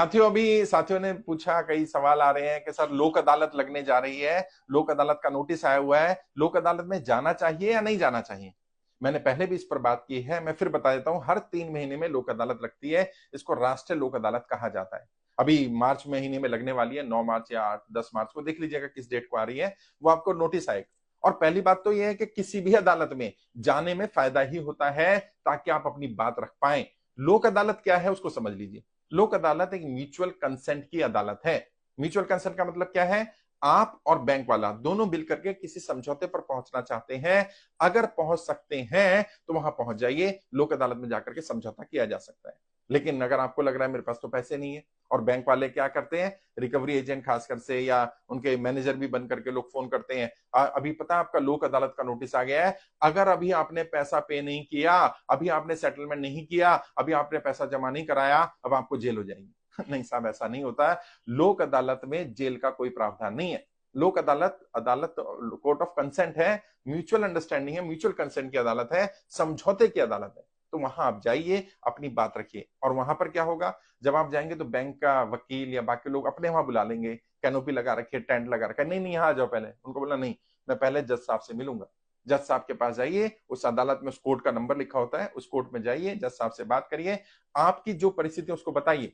साथियों ने पूछा, कई सवाल आ रहे हैं कि सर लोक अदालत लगने जा रही है, लोक अदालत का नोटिस आया हुआ है, लोक अदालत में जाना चाहिए या नहीं जाना चाहिए। मैंने पहले भी इस पर बात की है, मैं फिर बता देता हूं। हर 3 महीने में लोक अदालत लगती है, इसको राष्ट्रीय लोक अदालत कहा जाता है। अभी मार्च महीने में लगने वाली है, 9 मार्च या 10 मार्च को, देख लीजिएगा किस डेट को आ रही है, वो आपको नोटिस आएगा। और पहली बात तो यह है कि किसी भी अदालत में जाने में फायदा ही होता है, ताकि आप अपनी बात रख पाए। लोक अदालत क्या है उसको समझ लीजिए। लोक अदालत एक म्यूचुअल कंसेंट की अदालत है। म्यूचुअल कंसेंट का मतलब क्या है? आप और बैंक वाला दोनों मिल करके किसी समझौते पर पहुंचना चाहते हैं, अगर पहुंच सकते हैं तो वहां पहुंच जाइए, लोक अदालत में जाकर के समझौता किया जा सकता है। लेकिन अगर आपको लग रहा है मेरे पास तो पैसे नहीं है, और बैंक वाले क्या करते हैं, रिकवरी एजेंट खासकर से या उनके मैनेजर भी बन करके लोग फोन करते हैं, अभी पता है आपका लोक अदालत का नोटिस आ गया है, अगर अभी आपने पैसा पे नहीं किया, अभी आपने सेटलमेंट नहीं किया, अभी आपने पैसा जमा नहीं कराया, अब आपको जेल हो जाएगी। नहीं साहब, ऐसा नहीं होता है। लोक अदालत में जेल का कोई प्रावधान नहीं है। लोक अदालत अदालत कोर्ट ऑफ कंसेंट है, म्यूचुअल अंडरस्टैंडिंग है, म्यूचुअल कंसेंट की अदालत है, समझौते की अदालत है। तो वहां आप जाइए, अपनी बात रखिए। और वहां पर क्या होगा, जब आप जाएंगे तो बैंक का वकील या बाकी लोग अपने वहां बुला लेंगे, कैनोपी लगा रखे, टेंट लगा रखा है, नहीं नहीं यहाँ आ जाओ पहले। उनको बोला नहीं, मैं पहले जज साहब से मिलूंगा। जज साहब के पास जाइए, उस अदालत में उस कोर्ट का नंबर लिखा होता है, उस कोर्ट में जाइए, जज साहब से बात करिए, आपकी जो परिस्थिति है उसको बताइए।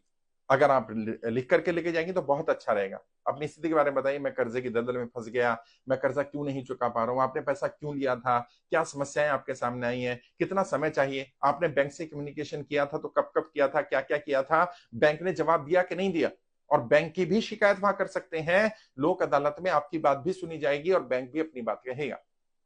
अगर आप लिख करके लेके जाएंगे तो बहुत अच्छा रहेगा। अपनी स्थिति के बारे में बताइए, मैं कर्जे की दलदल में फंस गया, मैं कर्जा क्यों नहीं चुका पा रहा हूँ, आपने पैसा क्यों लिया था, क्या समस्याएं आपके सामने आई हैं, कितना समय चाहिए, आपने बैंक से कम्युनिकेशन किया था तो कब कब किया था, क्या क्या किया था, बैंक ने जवाब दिया कि नहीं दिया। और बैंक की भी शिकायत वहां कर सकते हैं। लोक अदालत में आपकी बात भी सुनी जाएगी और बैंक भी अपनी बात कहेगा।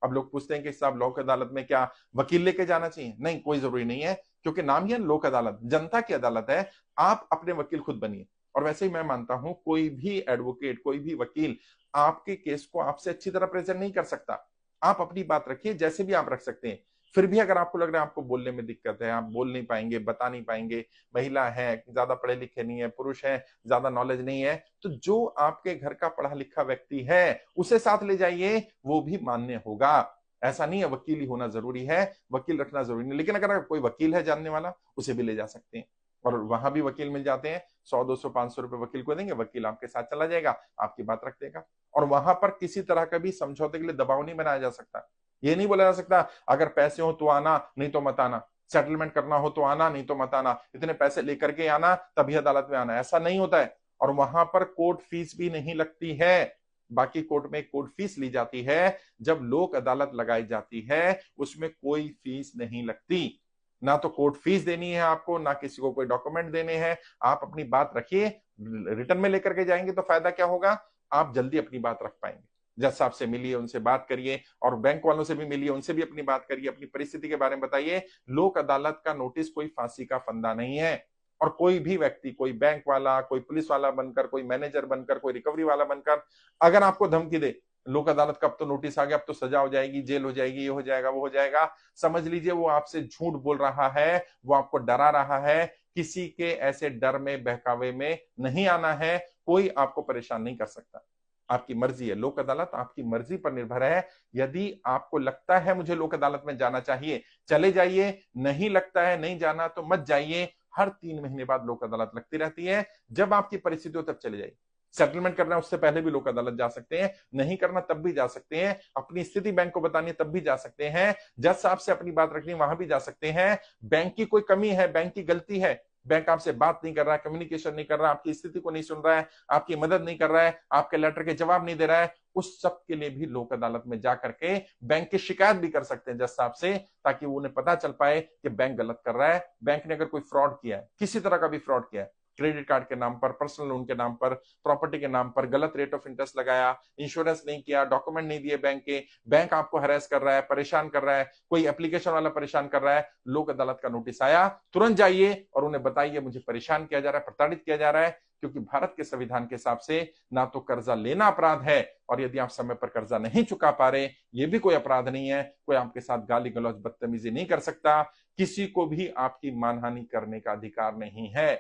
अब लोग पूछते हैं कि साहब लोक अदालत में क्या वकील लेके जाना चाहिए? नहीं, कोई जरूरी नहीं है, क्योंकि नाम ही है लोक अदालत, जनता की अदालत है। आप अपने वकील खुद बनिए। और वैसे ही मैं मानता हूं, कोई भी एडवोकेट, कोई भी वकील आपके केस को आपसे अच्छी तरह प्रेजेंट नहीं कर सकता। आप अपनी बात रखिए, जैसे भी आप रख सकते हैं। फिर भी अगर आपको लग रहा है आपको बोलने में दिक्कत है, आप बोल नहीं पाएंगे, बता नहीं पाएंगे, महिला है, ज्यादा पढ़े लिखे नहीं है, पुरुष है, ज्यादा नॉलेज नहीं है, तो जो आपके घर का पढ़ा लिखा व्यक्ति है उसे साथ ले जाइए, वो भी मान्य होगा। ऐसा नहीं है वकील ही होना जरूरी है, वकील रखना जरूरी नहीं, लेकिन अगर कोई वकील है जानने वाला, उसे भी ले जा सकते हैं। और वहां भी वकील मिल जाते हैं, 100 200 500 रुपए वकील को देंगे, वकील आपके साथ चला जाएगा, आपकी बात रख देगा। और वहां पर किसी तरह का भी समझौते के लिए दबाव नहीं बनाया जा सकता। ये नहीं बोला जा सकता अगर पैसे हो तो आना, नहीं तो मत आना, सेटलमेंट करना हो तो आना, नहीं तो मत आना, इतने पैसे लेकर के आना तभी अदालत में आना, ऐसा नहीं होता है। और वहां पर कोर्ट फीस भी नहीं लगती है। बाकी कोर्ट में कोर्ट फीस ली जाती है, जब लोक अदालत लगाई जाती है उसमें कोई फीस नहीं लगती। ना तो कोर्ट फीस देनी है आपको, ना किसी को कोई डॉक्यूमेंट देने हैं। आप अपनी बात रखिए, रिटर्न में लेकर के जाएंगे तो फायदा क्या होगा, आप जल्दी अपनी बात रख पाएंगे। जज साहब से मिलिए, उनसे बात करिए, और बैंक वालों से भी मिलिए, उनसे भी अपनी बात करिए, अपनी परिस्थिति के बारे में बताइए। लोक अदालत का नोटिस कोई फांसी का फंदा नहीं है। और कोई भी व्यक्ति, कोई बैंक वाला, कोई पुलिस वाला बनकर, कोई मैनेजर बनकर, कोई रिकवरी वाला बनकर अगर आपको धमकी दे, लोक अदालत का अब तो नोटिस आ गया, अब तो सजा हो जाएगी, जेल हो जाएगी, ये हो जाएगा, वो हो जाएगा, समझ लीजिए वो आपसे झूठ बोल रहा है, वो आपको डरा रहा है। किसी के ऐसे डर में, बहकावे में नहीं आना है। कोई आपको परेशान नहीं कर सकता। आपकी मर्जी है, लोक अदालत आपकी मर्जी पर निर्भर है। यदि आपको लगता है मुझे लोक अदालत में जाना चाहिए, चले जाइए, नहीं लगता है, नहीं जाना तो मत जाइए। हर 3 महीने बाद लोक अदालत लगती रहती है, जब आपकी परिस्थिति हो तब चले जाइए। सेटलमेंट करना है उससे पहले भी लोक अदालत जा सकते हैं, नहीं करना तब भी जा सकते हैं, अपनी स्थिति बैंक को बतानी है तब भी जा सकते हैं, जज साहब से अपनी बात रखनी वहां भी जा सकते हैं। बैंक की कोई कमी है, बैंक की गलती है, बैंक आपसे बात नहीं कर रहा है, कम्युनिकेशन नहीं कर रहा, आपकी स्थिति को नहीं सुन रहा है, आपकी मदद नहीं कर रहा है, आपके लेटर के जवाब नहीं दे रहा है, उस सब के लिए भी लोक अदालत में जाकर के बैंक की शिकायत भी कर सकते हैं जज साहब से, ताकि उन्हें पता चल पाए कि बैंक गलत कर रहा है। बैंक ने अगर कोई फ्रॉड किया है, किसी तरह का भी फ्रॉड किया है, क्रेडिट कार्ड के नाम पर, पर्सनल लोन के नाम पर, प्रॉपर्टी के नाम पर गलत रेट ऑफ इंटरेस्ट लगाया, इंश्योरेंस नहीं किया, डॉक्यूमेंट नहीं दिए बैंक के, बैंक आपको हरेस कर रहा है, परेशान कर रहा है, कोई एप्लीकेशन वाला परेशान कर रहा है, लोक अदालत का नोटिस आया, तुरंत जाइए और उन्हें बताइए मुझे परेशान किया जा रहा है, प्रताड़ित किया जा रहा है। क्योंकि भारत के संविधान के हिसाब से ना तो कर्जा लेना अपराध है, और यदि आप समय पर कर्जा नहीं चुका पा रहे, ये भी कोई अपराध नहीं है। कोई आपके साथ गाली गलौज, बदतमीजी नहीं कर सकता, किसी को भी आपकी मानहानि करने का अधिकार नहीं है।